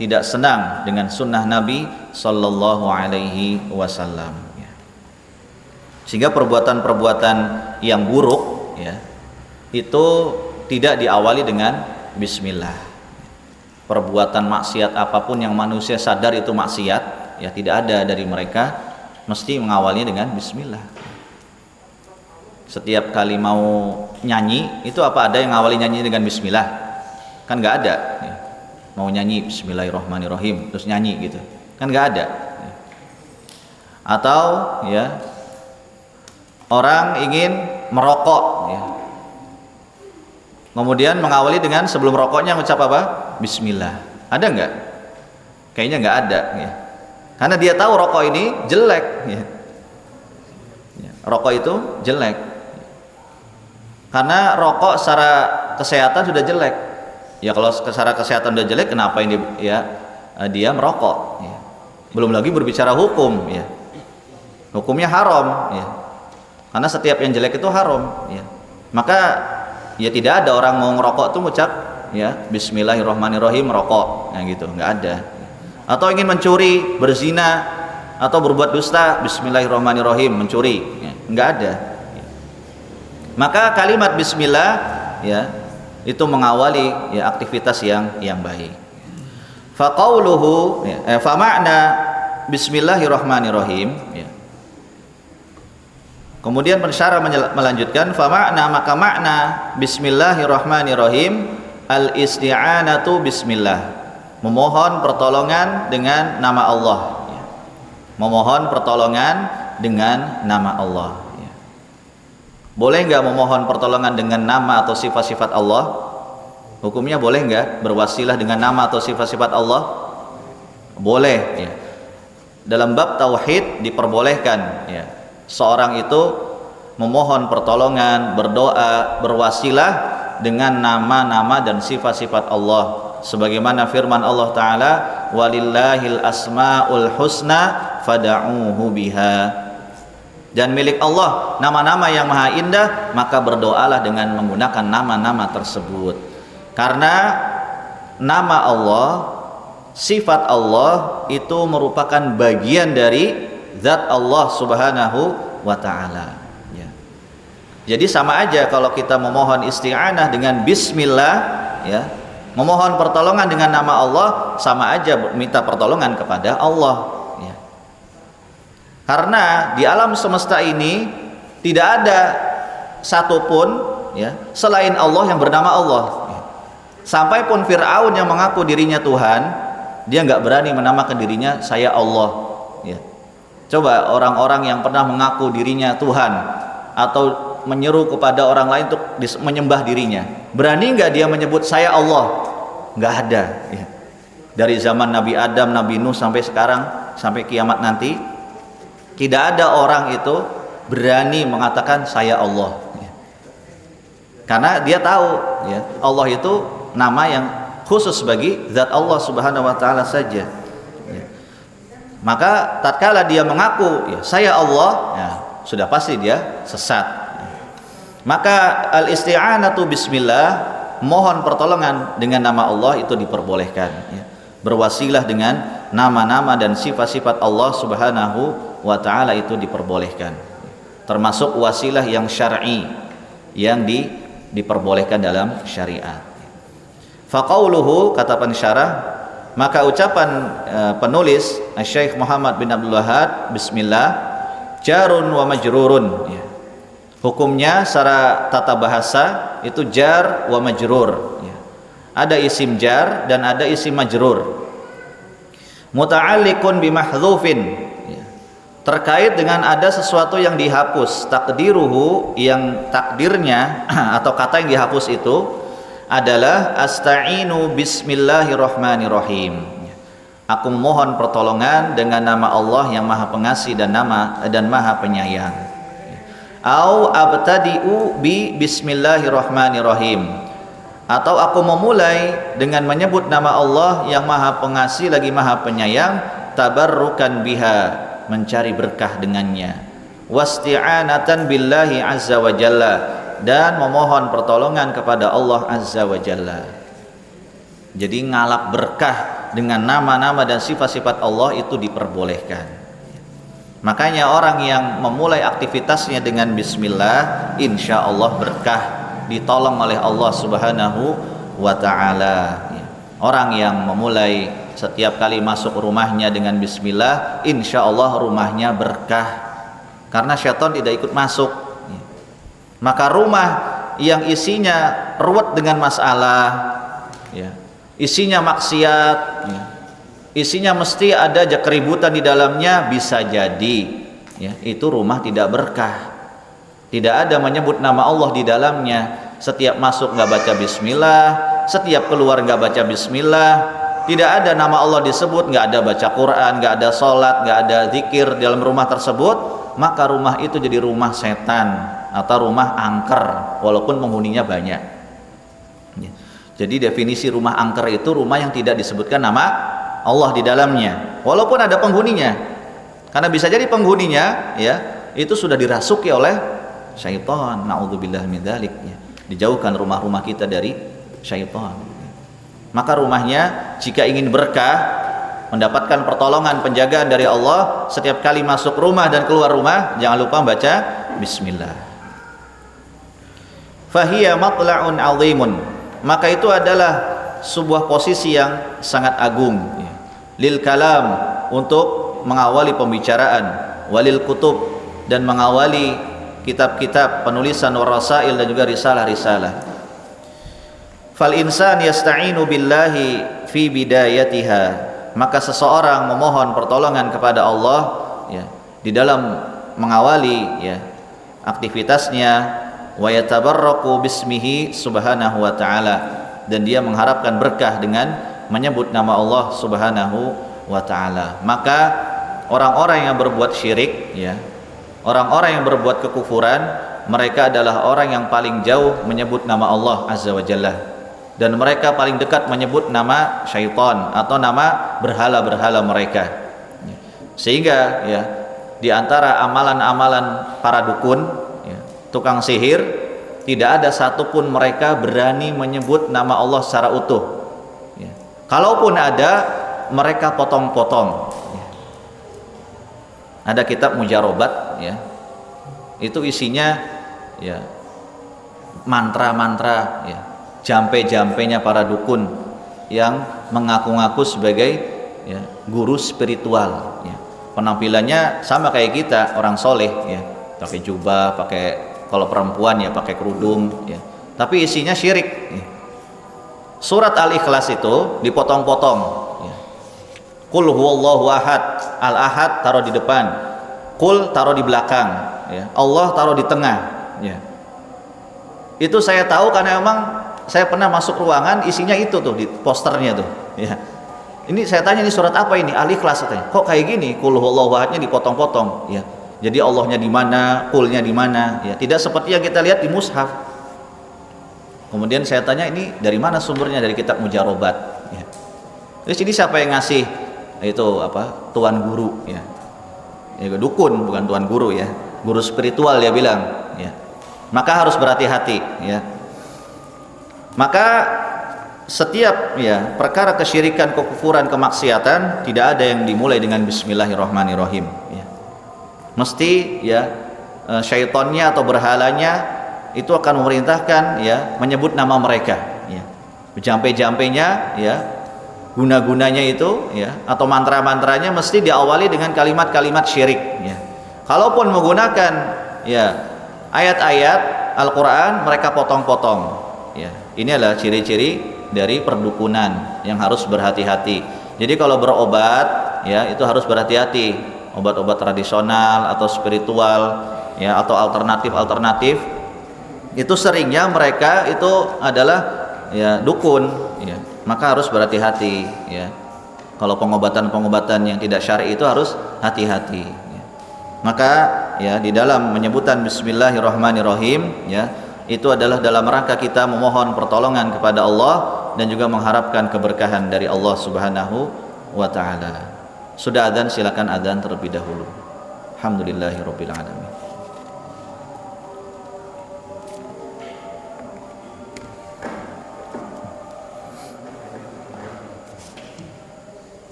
tidak senang dengan sunnah Nabi sallallahu alaihi wasallam. Sehingga perbuatan-perbuatan yang buruk ya itu tidak diawali dengan bismillah. Perbuatan maksiat apapun yang manusia sadar itu maksiat, ya tidak ada dari mereka mesti mengawalinya dengan bismillah. Setiap kali mau nyanyi itu apa ada yang ngawali nyanyi dengan bismillah? Kan nggak ada ya. Mau nyanyi bismillahirrahmanirrahim terus nyanyi gitu kan nggak ada ya. Atau ya orang ingin merokok ya, kemudian mengawali dengan sebelum rokoknya mengucap apa? Bismillah. Ada nggak? Kayaknya nggak ada ya. Karena dia tahu rokok ini jelek ya. Rokok itu jelek karena rokok secara kesehatan sudah jelek ya. Kalau secara kesehatan sudah jelek, kenapa ini ya dia merokok ya. Belum lagi berbicara hukum ya, hukumnya haram ya, karena setiap yang jelek itu haram ya. Maka ya tidak ada orang mau ngerokok tuh mengucap ya bismillahirrahmanirrahim rokok nah gitu, nggak ada. Atau ingin mencuri, berzina atau berbuat dusta, bismillahirrahmanirrahim mencuri ya, nggak ada. Maka kalimat bismillah ya itu mengawali ya aktivitas yang baik. Faqauluhu ya, fa makna bismillahirrahmanirrahim ya. Kemudian pensyarah melanjutkan fa makna, maka makna bismillahirrahmanirrahim al isti'anatu bismillah, memohon pertolongan dengan nama Allah ya. Memohon pertolongan dengan nama Allah ya. Boleh nggak memohon pertolongan dengan nama atau sifat-sifat Allah? Hukumnya boleh nggak berwasilah dengan nama atau sifat-sifat Allah? Boleh ya. Dalam bab tauhid diperbolehkan ya, seorang itu memohon pertolongan, berdoa, berwasilah dengan nama-nama dan sifat-sifat Allah, sebagaimana firman Allah Ta'ala walillahil asma'ul husna fada'uhu biha, dan milik Allah nama-nama yang maha indah, maka berdoalah dengan menggunakan nama-nama tersebut. Karena nama Allah, sifat Allah itu merupakan bagian dari zat Allah Subhanahu wa ta'ala ya. Jadi sama aja kalau kita memohon isti'anah dengan bismillah ya, memohon pertolongan dengan nama Allah, sama aja minta pertolongan kepada Allah ya. Karena di alam semesta ini tidak ada satupun ya selain Allah yang bernama Allah ya. Sampai pun Fir'aun yang mengaku dirinya Tuhan, dia nggak berani menamakan dirinya saya Allah ya. Coba orang-orang yang pernah mengaku dirinya Tuhan atau menyeru kepada orang lain untuk menyembah dirinya, berani nggak dia menyebut saya Allah? Nggak ada ya. Dari zaman Nabi Adam, Nabi Nuh sampai sekarang, sampai kiamat nanti, tidak ada orang itu berani mengatakan saya Allah ya. Karena dia tahu ya, Allah itu nama yang khusus bagi zat Allah Subhanahu wa ta'ala saja ya. Maka tatkala dia mengaku ya, saya Allah ya, sudah pasti dia sesat ya. Maka al-isti'anatu bismillah, mohon pertolongan dengan nama Allah itu diperbolehkan ya. Berwasilah dengan nama-nama dan sifat-sifat Allah Subhanahu wa ta'ala itu diperbolehkan, termasuk wasilah yang syar'i yang diperbolehkan dalam syariat. Faqauluhu, kata pensyarah, maka ucapan penulis Syekh Muhammad bin Abdul Wahhab bismillah jarun wa majrurun ya. Hukumnya secara tata bahasa itu jar wa majrur ya. Ada isim jar dan ada isim majrur. Muta'alliqun bimahdhufin ya. Terkait dengan ada sesuatu yang dihapus, takdiruhu, yang takdirnya atau kata yang dihapus itu adalah asta'inu bismillahirrahmanirrahim. Aku mohon pertolongan dengan nama Allah yang Maha Pengasih dan Maha Penyayang. Au abtadi'u bi bismillahirrahmanirrahim. Atau aku memulai dengan menyebut nama Allah yang Maha Pengasih lagi Maha Penyayang, tabarrukan biha, mencari berkah dengannya. wasti'anatan billahi azza wa jalla, dan memohon pertolongan kepada Allah azza wa jalla. Jadi ngalap berkah dengan nama-nama dan sifat-sifat Allah itu diperbolehkan. Makanya orang yang memulai aktivitasnya dengan bismillah, insya Allah berkah, ditolong oleh Allah subhanahu wa ta'ala. Orang yang memulai setiap kali masuk rumahnya dengan bismillah, insya Allah rumahnya berkah, karena syaitan tidak ikut masuk. Maka rumah yang isinya ruwet dengan masalah, isinya maksiat, isinya mesti ada aja keributan di dalamnya, bisa jadi itu rumah tidak berkah. Tidak ada menyebut nama Allah di dalamnya. Setiap masuk nggak baca bismillah, setiap keluar nggak baca bismillah, tidak ada nama Allah disebut, nggak ada baca Quran, nggak ada sholat, nggak ada zikir dalam rumah tersebut, maka rumah itu jadi rumah setan atau rumah angker, walaupun penghuninya banyak. Jadi definisi rumah angker itu rumah yang tidak disebutkan nama Allah di dalamnya, walaupun ada penghuninya, karena bisa jadi penghuninya itu sudah dirasuki oleh syaitan. Na'udzubillah min dzalik. Dijauhkan rumah-rumah kita dari syaitan. Maka rumahnya jika ingin berkah, mendapatkan pertolongan, penjagaan dari Allah, setiap kali masuk rumah dan keluar rumah jangan lupa baca bismillah. Fahiya matla'un 'azimun, maka itu adalah sebuah posisi yang sangat agung, lil kalam, untuk mengawali pembicaraan, walil kutub, dan mengawali kitab-kitab penulisan warasail dan juga risalah-risalah. Fal insan yasta'inu billahi fi bidayatiha, maka seseorang memohon pertolongan kepada Allah di dalam mengawali aktivitasnya, wa yatabarraku bismihi subhanahu wa ta'ala, dan dia mengharapkan berkah dengan menyebut nama Allah subhanahu wa ta'ala. Maka orang-orang yang berbuat syirik, orang-orang yang berbuat kekufuran, mereka adalah orang yang paling jauh menyebut nama Allah azza wa jalla, dan mereka paling dekat menyebut nama syaitan atau nama berhala-berhala mereka. Sehingga di antara amalan-amalan para dukun, tukang sihir, tidak ada satupun mereka berani menyebut nama Allah secara utuh. Kalaupun ada, mereka potong-potong. Ada kitab mujarobat, itu isinya mantra-mantra, jampe-jampenya para dukun yang mengaku-ngaku sebagai guru spiritual. Penampilannya sama kayak kita, orang soleh, pakai jubah, pakai, kalau perempuan pakai kerudung, tapi isinya syirik. Surat Al-Ikhlas itu dipotong-potong. Qul huwallahu ahad, al-ahad taruh di depan, qul taruh di belakang, Allah taruh di tengah. Itu saya tahu karena memang saya pernah masuk ruangan, isinya itu tuh di posternya tuh. Ini saya tanya, ini surat apa ini? Al-Ikhlas katanya. Kok kayak gini? Qul huwallahu ahadnya dipotong-potong. Jadi Allahnya di mana, qulnya di mana? Tidak seperti yang kita lihat di mushaf. Kemudian saya tanya, ini dari mana sumbernya? Dari kitab mujarobat. Terus ini siapa yang ngasih? Itu apa? Tuan guru, dukun, bukan tuan guru, guru spiritual dia bilang. Maka harus berhati-hati. Maka setiap perkara kesyirikan, kekufuran, kemaksiatan, tidak ada yang dimulai dengan bismillahirrahmanirrahim. Mesti syaitannya atau berhalanya itu akan memerintahkan menyebut nama mereka, jampe-jampenya, guna-gunanya itu atau mantra-mantranya mesti diawali dengan kalimat-kalimat syirik. Kalaupun menggunakan ayat-ayat Al-Quran, mereka potong-potong. Ini adalah ciri-ciri dari perdukunan yang harus berhati-hati. Jadi kalau berobat itu harus berhati-hati. Obat-obat tradisional atau spiritual atau alternatif itu seringnya mereka itu adalah dukun, maka harus berhati-hati. Kalau pengobatan-pengobatan yang tidak syar'i itu harus hati-hati. Maka di dalam menyebutan bismillahirrahmanirrahim itu adalah dalam rangka kita memohon pertolongan kepada Allah dan juga mengharapkan keberkahan dari Allah subhanahu wa ta'ala. Sudah adzan, silakan adzan terlebih dahulu. Alhamdulillahirabbil alamin.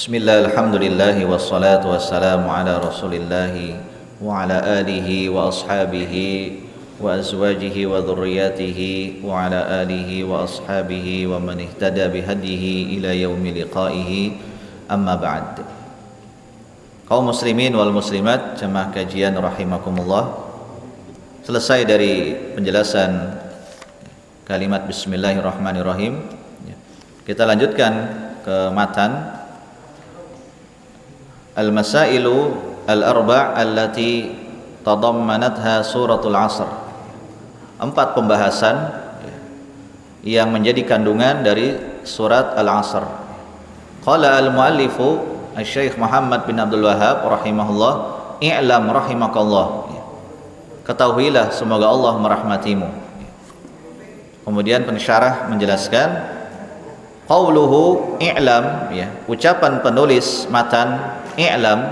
Bismillah, alhamdulillah, wassalatu wassalamu ala rasulillahi wa ala alihi wa ashabihi wa azwajihi wa dhurriyyatihi wa ala alihi wa ashabihi wa man ihtada bihadihi ila yaumi liqaihi, amma ba'd. Kaum muslimin wal muslimat, jemaah kajian rahimakumullah. Selesai dari penjelasan kalimat bismillahirrahmanirrahim, kita lanjutkan ke matan Al-Masailu Al-Arba' allati tadammanatha suratul Asr. 4 pembahasan yang menjadi kandungan dari surat Al-Asr. Qala al-muallifu Asy-Syaikh Muhammad bin Abdul Wahhab rahimahullah, i'lam rahimakallah. Ketahuilah semoga Allah merahmatimu. Kemudian pensyarah menjelaskan qauluhu i'lam, ucapan penulis matan i'lam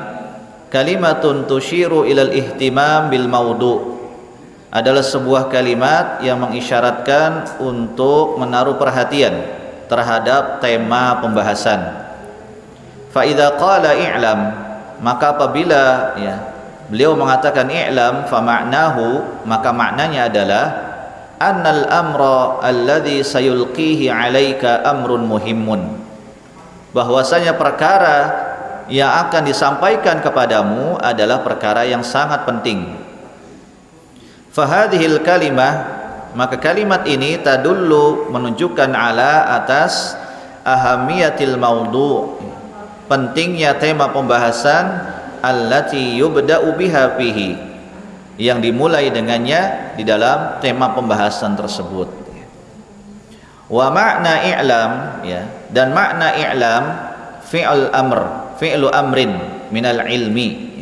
kalimatun tusyiru ilal ihtimam bil maudu, adalah sebuah kalimat yang mengisyaratkan untuk menaruh perhatian terhadap tema pembahasan. Fa idza qala i'lam, maka apabila beliau mengatakan i'lam, fa ma'nahu, maka maknanya adalah annal amra alladhi sayulqihi 'alaika amrun muhimmun, bahwasanya perkara yang akan disampaikan kepadamu adalah perkara yang sangat penting. Fahadhil kalimah, maka kalimat ini tadullu, menunjukkan ala atas ahamiyatil maudhu', pentingnya tema pembahasan, allati yubda'u biha fihi, yang dimulai dengannya di dalam tema pembahasan tersebut. Wa makna i'lam, ya, dan makna i'lam fi'lu amrin minal ilmi.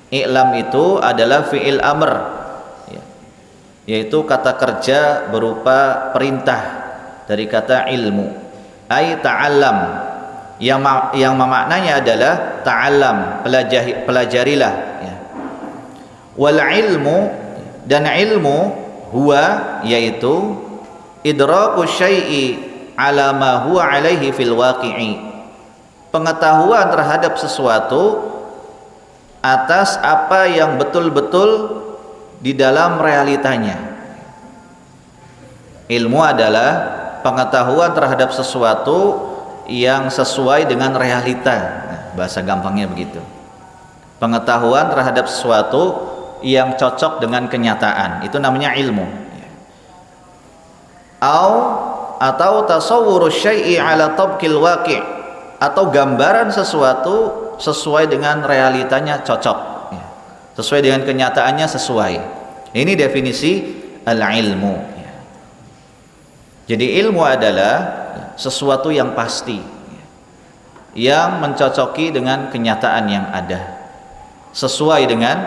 I'lam itu adalah fi'il amr, ya, yaitu kata kerja berupa perintah dari kata ilmu. Ai ta'allam, yang memaknanya adalah ta'allam, pelajarilah, ya. Wal ilmu, dan ilmu, huwa, yaitu idraku syai'i ala ma huwa alaihi fil waqi'i, pengetahuan terhadap sesuatu atas apa yang betul-betul di dalam realitanya. Ilmu adalah pengetahuan terhadap sesuatu yang sesuai dengan realita. Nah, bahasa gampangnya begitu. Pengetahuan terhadap sesuatu yang cocok dengan kenyataan, itu namanya ilmu. Atau tasawwuru syai'i ala tabqil waqi', atau gambaran sesuatu sesuai dengan realitanya, cocok, ya, sesuai dengan kenyataannya, sesuai. Ini definisi al-ilmu, ya. Jadi ilmu adalah sesuatu yang pasti, yang mencocoki dengan kenyataan yang ada, sesuai dengan,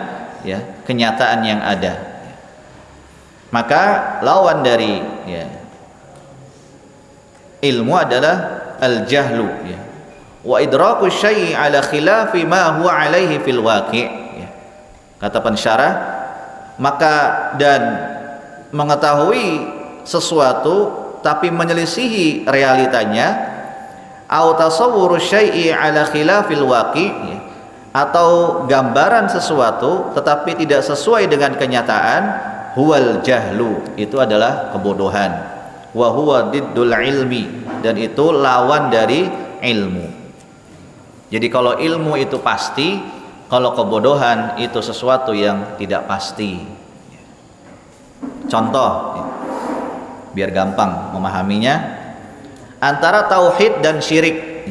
ya, kenyataan yang ada. Maka lawan dari, ya, ilmu adalah al-jahlu, ya. Wa idraku syai'i ala khilafi ma huwa alaihi fil waqi', ya. Kata pensyarah, maka dan mengetahui sesuatu tapi menyelisihi realitanya, au tasawwuru syai'i ala khilafil waqi', ya, atau gambaran sesuatu tetapi tidak sesuai dengan kenyataan, huwal jahlu, itu adalah kebodohan. Wa huwa diddul ilmi, dan itu lawan dari ilmu. Jadi kalau ilmu itu pasti, kalau kebodohan itu sesuatu yang tidak pasti. Contoh, biar gampang memahaminya, antara tauhid dan syirik.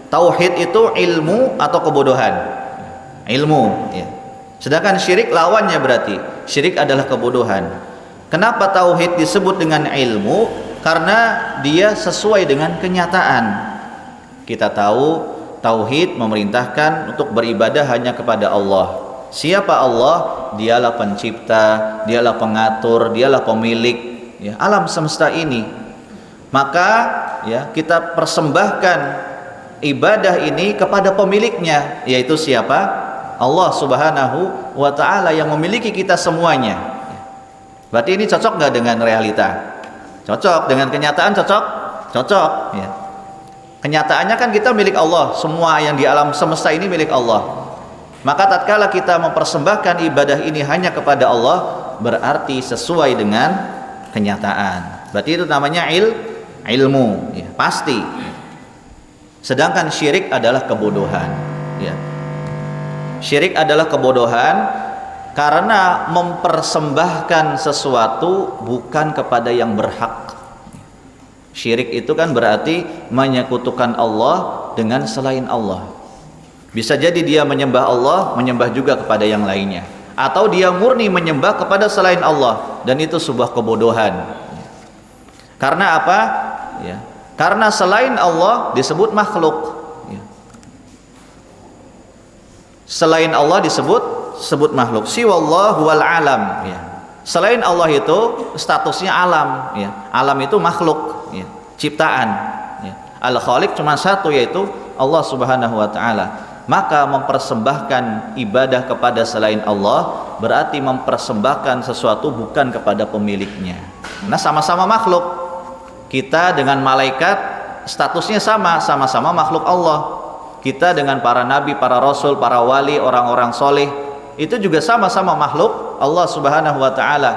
Tauhid itu ilmu atau kebodohan? Ilmu, ya. Sedangkan syirik lawannya, berarti syirik adalah kebodohan. Kenapa tauhid disebut dengan ilmu? Karena dia sesuai dengan kenyataan. Kita tahu tauhid memerintahkan untuk beribadah hanya kepada Allah. Siapa Allah? Dialah pencipta, dialah pengatur, dialah pemilik, ya, alam semesta ini. Maka, ya, kita persembahkan ibadah ini kepada pemiliknya, yaitu siapa? Allah Subhanahu wa ta'ala, yang memiliki kita semuanya. Berarti ini cocok nggak dengan realita? Cocok. Dengan kenyataan cocok? Cocok, ya. Kenyataannya kan kita milik Allah, semua yang di alam semesta ini milik Allah. Maka tatkala kita mempersembahkan ibadah ini hanya kepada Allah, berarti sesuai dengan kenyataan. Berarti itu namanya ilmu, ya, pasti. Sedangkan syirik adalah kebodohan, ya. Syirik adalah kebodohan karena mempersembahkan sesuatu bukan kepada yang berhak. Syirik itu kan berarti menyekutukan Allah dengan selain Allah. Bisa jadi dia menyembah Allah, menyembah juga kepada yang lainnya, atau dia murni menyembah kepada selain Allah, dan itu sebuah kebodohan. Karena apa? Ya, karena selain Allah disebut makhluk, ya. Selain Allah disebut makhluk. Siwallahu wal alam, ya. Selain Allah itu statusnya alam, ya. Alam itu makhluk, ya, ciptaan, ya. Al-Khaliq cuma satu, yaitu Allah Subhanahu wa ta'ala. Maka mempersembahkan ibadah kepada selain Allah berarti mempersembahkan sesuatu bukan kepada pemiliknya. Nah, sama-sama makhluk. Kita dengan malaikat statusnya sama-sama makhluk Allah. Kita dengan para nabi, para rasul, para wali, orang-orang soleh, itu juga sama-sama makhluk Allah Subhanahu wa ta'ala,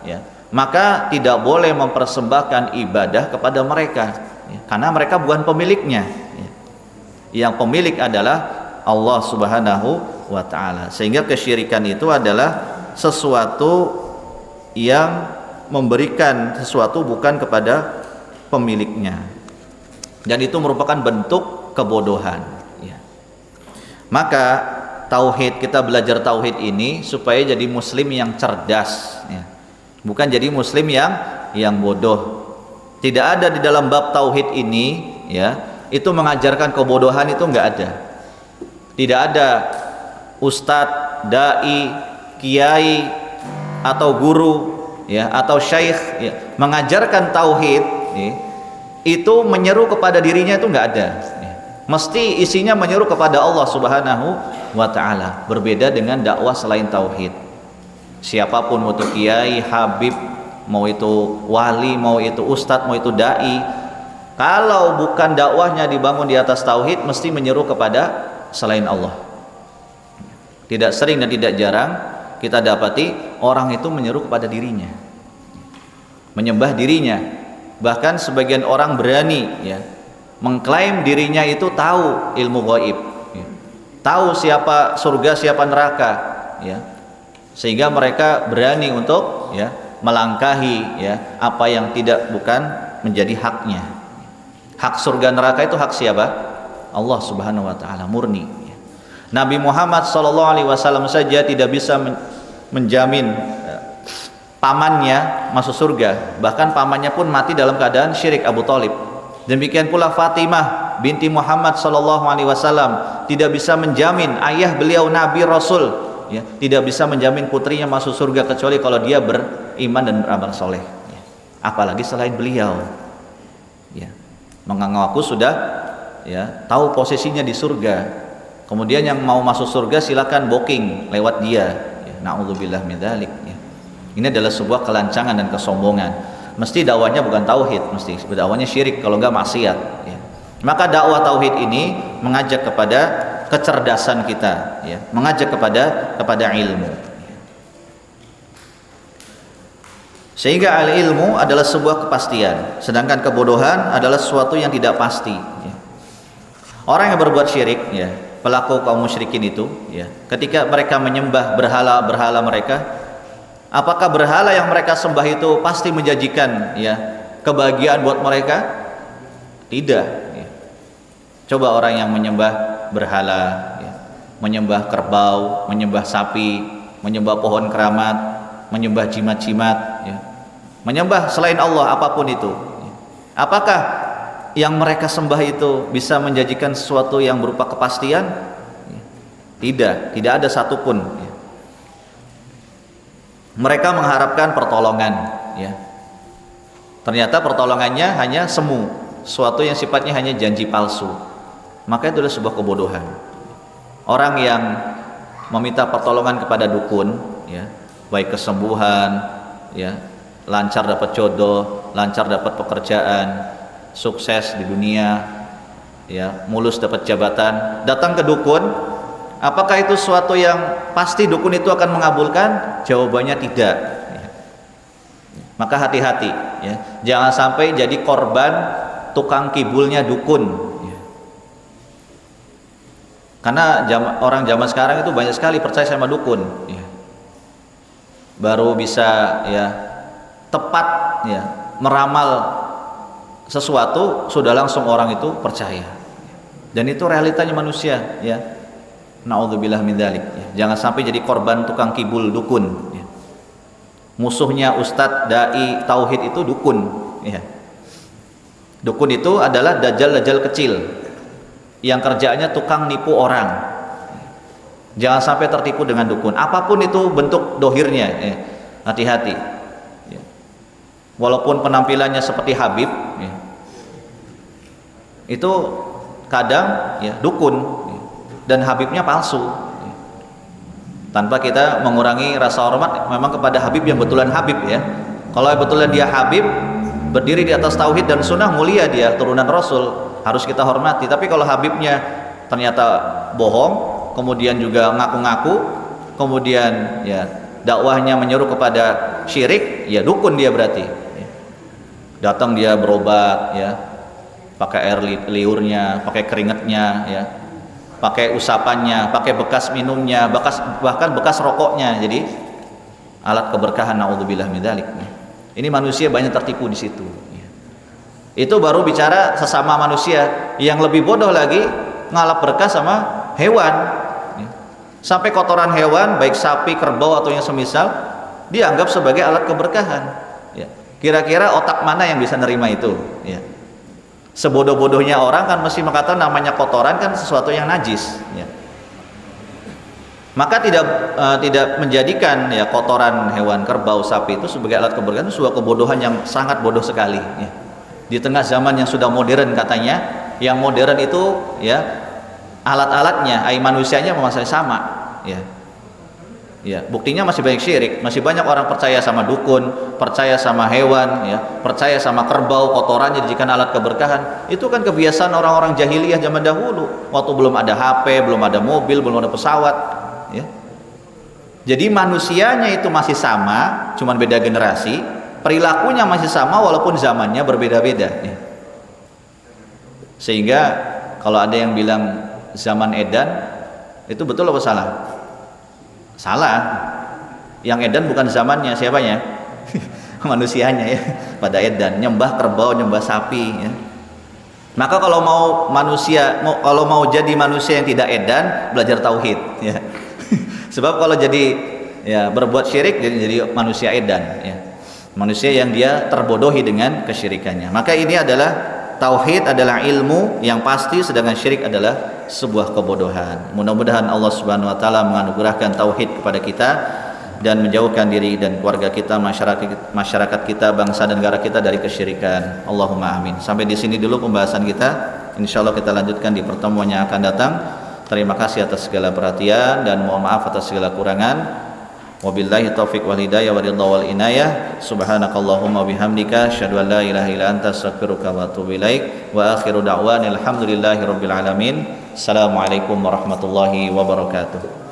ya. maka tidak boleh mempersembahkan ibadah kepada mereka, ya, karena mereka bukan pemiliknya, ya. Yang pemilik adalah Allah Subhanahu wa ta'ala. Sehingga kesyirikan itu adalah sesuatu yang memberikan sesuatu bukan kepada pemiliknya, dan itu merupakan bentuk kebodohan, ya. Maka tauhid, kita belajar tauhid ini supaya jadi muslim yang cerdas, ya. Bukan jadi muslim yang bodoh. Tidak ada di dalam bab tauhid ini, ya, itu mengajarkan kebodohan, itu enggak ada. Tidak ada ustadz, dai, kiai atau guru, ya, atau syekh, ya, mengajarkan tauhid, ya, itu menyeru kepada dirinya, itu enggak ada, ya. Mesti isinya menyeru kepada Allah Subhanahu wa ta'ala. Berbeda dengan dakwah selain tauhid. Siapapun, mau itu kiai, habib, mau itu wali, mau itu ustadz, mau itu dai, kalau bukan dakwahnya dibangun di atas tauhid, mesti menyeru kepada selain Allah. Tidak sering dan tidak jarang kita dapati orang itu menyeru kepada dirinya, menyembah dirinya. Bahkan sebagian orang berani, ya, mengklaim dirinya itu tahu ilmu gaib, ya, tahu siapa surga, siapa neraka, ya, sehingga mereka berani untuk, ya, melangkahi, ya, apa yang bukan menjadi haknya. Hak surga neraka itu hak siapa? Allah Subhanahu wa ta'ala, murni, ya. Nabi Muhammad SAW saja tidak bisa menjamin pamannya masuk surga, bahkan pamannya pun mati dalam keadaan syirik, Abu Thalib. Demikian pula Fatimah binti Muhammad SAW tidak bisa menjamin ayah beliau Nabi Rasul, ya, tidak bisa menjamin putrinya masuk surga kecuali kalau dia beriman dan beramal soleh, ya. Apalagi selain beliau, ya, mengaku sudah, ya, tahu posisinya di surga, kemudian yang mau masuk surga silakan booking lewat dia, ya. Na'udzubillah min dzalik, ya. Ini adalah sebuah kelancangan dan kesombongan. Mesti dakwahnya bukan tauhid, mesti dakwahnya syirik, kalau enggak maksiat, ya. Maka dakwah tauhid ini mengajak kepada kecerdasan kita, ya, mengajak kepada ilmu. Sehingga al-ilmu adalah sebuah kepastian, sedangkan kebodohan adalah sesuatu yang tidak pasti, ya. Orang yang berbuat syirik, ya, pelaku kaum musyrikin itu, ya, ketika mereka menyembah berhala-berhala mereka, apakah berhala yang mereka sembah itu pasti menjanjikan, ya, kebahagiaan buat mereka? Tidak, ya. Coba orang yang menyembah berhala, ya, menyembah kerbau, menyembah sapi, menyembah pohon keramat, menyembah jimat-jimat, ya, menyembah selain Allah apapun itu, ya. Apakah yang mereka sembah itu bisa menjanjikan sesuatu yang berupa kepastian? Tidak ada satupun, ya. Mereka mengharapkan pertolongan, ya. Ternyata pertolongannya hanya semu, sesuatu yang sifatnya hanya janji palsu. Maka itu adalah sebuah kebodohan. Orang yang meminta pertolongan kepada dukun, ya, baik kesembuhan, ya, lancar dapat jodoh, lancar dapat pekerjaan, sukses di dunia, ya, mulus dapat jabatan, datang ke dukun, apakah itu sesuatu yang pasti dukun itu akan mengabulkan? Jawabannya tidak, ya. Maka hati-hati, ya, jangan sampai jadi korban tukang kibulnya dukun, ya. Karena orang zaman sekarang itu banyak sekali percaya sama dukun, ya. Baru bisa, ya, tepat, ya, meramal sesuatu sudah langsung orang itu percaya, dan itu realitanya manusia, ya. Na'udzubillah min dzalik, ya. Jangan sampai jadi korban tukang kibul dukun, ya. Musuhnya ustadz, dai, tauhid itu dukun, ya. Dukun itu adalah dajjal kecil yang kerjaannya tukang nipu orang. Jangan sampai tertipu dengan dukun, apapun itu bentuk dohirnya, ya. Hati-hati, ya. Walaupun penampilannya seperti Habib, ya, itu kadang, ya, dukun, ya, dan Habibnya palsu, ya. Tanpa kita mengurangi rasa hormat memang kepada Habib yang betulan Habib, ya. Kalau betulan dia Habib, berdiri di atas tauhid dan sunnah, mulia dia, turunan Rasul, harus kita hormati. Tapi kalau Habibnya ternyata bohong, kemudian juga ngaku-ngaku, kemudian, ya, dakwahnya menyeru kepada syirik, ya dukun dia berarti. Datang dia berobat ya, pakai air liurnya, pakai keringatnya ya, pakai usapannya, pakai bekas minumnya, bahkan bekas rokoknya, jadi alat keberkahan. Naudzubillah min dzalik. Ini manusia banyak tertipu di situ. Itu baru bicara sesama manusia. Yang lebih bodoh lagi ngalap berkah sama hewan. Sampai kotoran hewan, baik sapi, kerbau atau yang semisal, dianggap sebagai alat keberkahan. Ya. Kira-kira otak mana yang bisa nerima itu? Ya. Sebodoh-bodohnya orang kan mesti mengatakan namanya kotoran kan sesuatu yang najis. Ya. Maka tidak menjadikan ya kotoran hewan, kerbau, sapi itu sebagai alat keberkahan, itu sebuah kebodohan yang sangat bodoh sekali. Ya. Di tengah zaman yang sudah modern katanya, yang modern itu ya alat-alatnya, manusianya masih sama. Ya. Ya, buktinya masih banyak syirik, masih banyak orang percaya sama dukun, percaya sama hewan, ya, percaya sama kerbau, kotorannya dijadikan alat keberkahan. Itu kan kebiasaan orang-orang jahiliyah zaman dahulu, waktu belum ada HP, belum ada mobil, belum ada pesawat, ya. Jadi manusianya itu masih sama, cuman beda generasi, perilakunya masih sama walaupun zamannya berbeda-beda, ya. Sehingga kalau ada yang bilang zaman edan, itu betul apa salah? Salah. Yang edan bukan zamannya, siapanya? Manusianya ya. Pada edan, nyembah kerbau, nyembah sapi ya. Maka kalau mau jadi manusia yang tidak edan, belajar tauhid ya. Sebab kalau jadi ya berbuat syirik jadi manusia edan ya. Manusia yang dia terbodohi dengan kesyirikannya. Maka ini adalah tauhid adalah ilmu yang pasti, sedangkan syirik adalah sebuah kebodohan. Mudah-mudahan Allah Subhanahu wa taala menganugerahkan tauhid kepada kita dan menjauhkan diri dan keluarga kita, masyarakat kita, bangsa dan negara kita dari kesyirikan. Allahumma amin. Sampai di sini dulu pembahasan kita. Insyaallah kita lanjutkan di pertemuan yang akan datang. Terima kasih atas segala perhatian dan mohon maaf atas segala kurangan. Wabillahi taufiq wal hidayah wa ridha wal inayah. Subhanakallahumma bihamdika asyhadu an la ilaha illa anta astaghfiruka wa atubu ilaik. Wa akhiru da'wana alhamdulillahi rabbil alamin. Assalamualaikum warahmatullahi wabarakatuh.